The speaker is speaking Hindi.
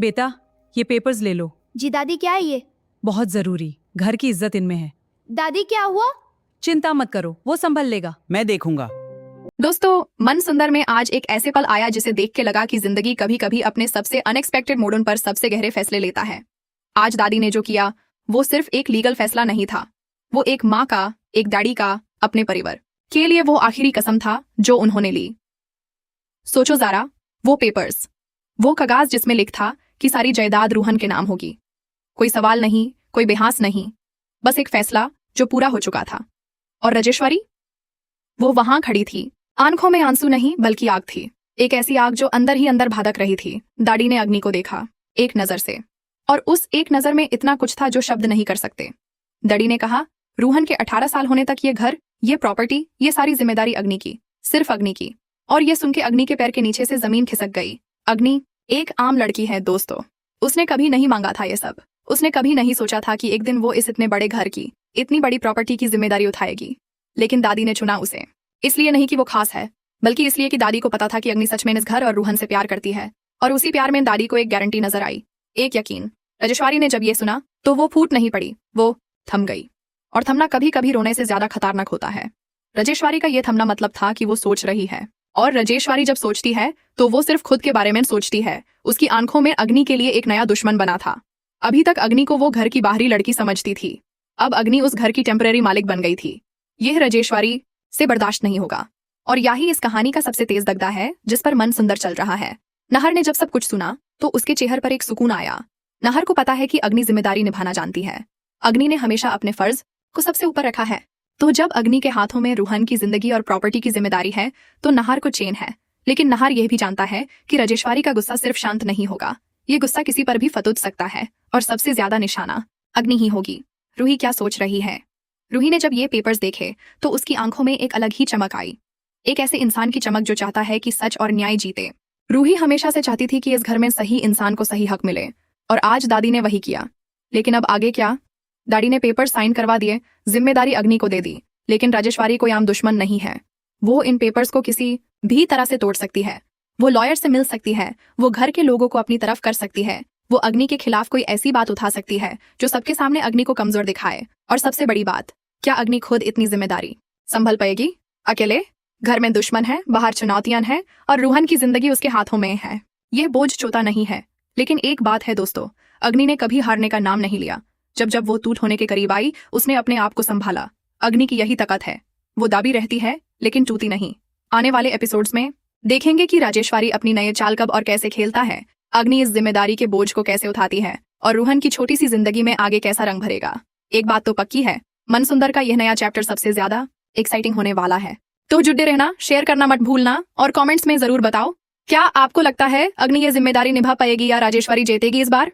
बेटा, ये पेपर्स ले लो। जी दादी, क्या है ये? बहुत जरूरी, घर की इज्जत इनमें है। दादी क्या हुआ? चिंता मत करो, वो संभल लेगा। मैं देखूंगा। दोस्तों, मन सुंदर में आज एक ऐसे पल आया जिसे देख के लगा कि जिंदगी कभी कभी अपने सबसे अनएक्सपेक्टेड मोड़ों पर सबसे गहरे फैसले लेता है। आज दादी ने जो किया वो सिर्फ एक लीगल फैसला नहीं था, वो एक माँ का, एक डैडी का, अपने परिवार के लिए वो आखिरी कसम था जो उन्होंने ली। सोचो जरा, वो पेपर्स, वो कागज जिसमें लिखा कि सारी जायदाद रूहन के नाम होगी। कोई सवाल नहीं, कोई बेहास नहीं, बस एक फैसला जो पूरा हो चुका था। और राजेश्वरी, वो वहां खड़ी थी, आंखों में आंसू नहीं बल्कि आग थी, एक ऐसी आग जो अंदर ही अंदर भड़क रही थी। दादी ने अग्नि को देखा एक नजर से, और उस एक नजर में इतना कुछ था जो शब्द नहीं कर सकते। दादी ने कहा, रूहन के 18 साल होने तक ये घर, ये प्रॉपर्टी, ये सारी जिम्मेदारी अग्नि की, सिर्फ अग्नि की। और ये सुन के अग्नि के पैर के नीचे से जमीन खिसक गई। अग्नि एक आम लड़की है दोस्तों, उसने कभी नहीं मांगा था ये सब। उसने कभी नहीं सोचा था कि एक दिन वो इस इतने बड़े घर की, इतनी बड़ी प्रॉपर्टी की जिम्मेदारी उठाएगी। लेकिन दादी ने चुना उसे, इसलिए नहीं कि वो खास है, बल्कि इसलिए कि दादी को पता था कि अग्नि सच में इस घर और रूहन से प्यार करती है। और उसी प्यार में दादी को एक गारंटी नजर आई, एक यकीन। राजेश्वरी ने जब ये सुना तो वो फूट नहीं पड़ी, वो थम गई। और थमना कभी कभी रोने से ज्यादा खतरनाक होता है। राजेश्वरी का ये थमना मतलब था कि वो सोच रही है, और राजेश्वरी जब सोचती है तो वो सिर्फ खुद के बारे में सोचती है। उसकी आंखों में अग्नि के लिए एक नया दुश्मन बना था। अभी तक अग्नि को वो घर की बाहरी लड़की समझती थी, अब अग्नि उस घर की टेम्परेरी मालिक बन गई थी। यह राजेश्वरी से बर्दाश्त नहीं होगा। और यही इस कहानी का सबसे तेज दगदा है जिस पर मन सुंदर चल रहा है। नहर ने जब सब कुछ सुना तो उसके चेहरे पर एक सुकून आया। नहर को पता है कि अग्नि जिम्मेदारी निभाना जानती है। अग्नि ने हमेशा अपने फर्ज को सबसे ऊपर रखा है। तो जब अग्नि के हाथों में रूहन की जिंदगी और प्रॉपर्टी की जिम्मेदारी है तो नहर को चैन है। लेकिन नहर यह भी जानता है कि राजेश्वरी का गुस्सा सिर्फ शांत नहीं होगा, ये गुस्सा किसी पर भी फतूद सकता है, और सबसे ज्यादा निशाना अग्नि ही होगी। रूही क्या सोच रही है? रूही ने जब ये पेपर्स देखे तो उसकी आंखों में एक अलग ही चमक आई, एक ऐसे इंसान की चमक जो चाहता है कि सच और न्याय जीते। रूही हमेशा से चाहती थी कि इस घर में सही इंसान को सही हक मिले, और आज दादी ने वही किया। लेकिन अब आगे क्या? दादी ने पेपर साइन करवा दिए, जिम्मेदारी अग्नि को दे दी। लेकिन राजेश्वरी कोई आम दुश्मन नहीं है, वो इन पेपर्स को किसी भी तरह से तोड़ सकती है। वो लॉयर से मिल सकती है, वो घर के लोगों को अपनी तरफ कर सकती है, वो अग्नि के खिलाफ कोई ऐसी बात उठा सकती है जो सबके सामने अग्नि को कमजोर दिखाए। और सबसे बड़ी बात, क्या अग्नि खुद इतनी जिम्मेदारी संभल पाएगी अकेले? घर में दुश्मन है, बाहर चुनौतियां हैं, और रूहन की जिंदगी उसके हाथों में है। यह बोझ छोटा नहीं है। लेकिन एक बात है दोस्तों, अग्नि ने कभी हारने का नाम नहीं लिया। जब वो टूट होने के करीब आई, उसने अपने आप को संभाला। अग्नि की यही ताकत है, वो दाबी रहती है लेकिन टूटी नहीं। आने वाले एपिसोड्स में देखेंगे कि राजेश्वरी अपनी नए चाल कब और कैसे खेलता है, अग्नि इस जिम्मेदारी के बोझ को कैसे उठाती है, और रूहन की छोटी सी जिंदगी में आगे कैसा रंग भरेगा। एक बात तो पक्की है, मन सुंदर का यह नया चैप्टर सबसे ज्यादा एक्साइटिंग होने वाला है। तो जुड़े रहना, शेयर करना मत भूलना, और कमेंट्स में जरूर बताओ क्या आपको लगता है अग्नि ये जिम्मेदारी निभा पाएगी या राजेश्वरी जीतेगी इस बार।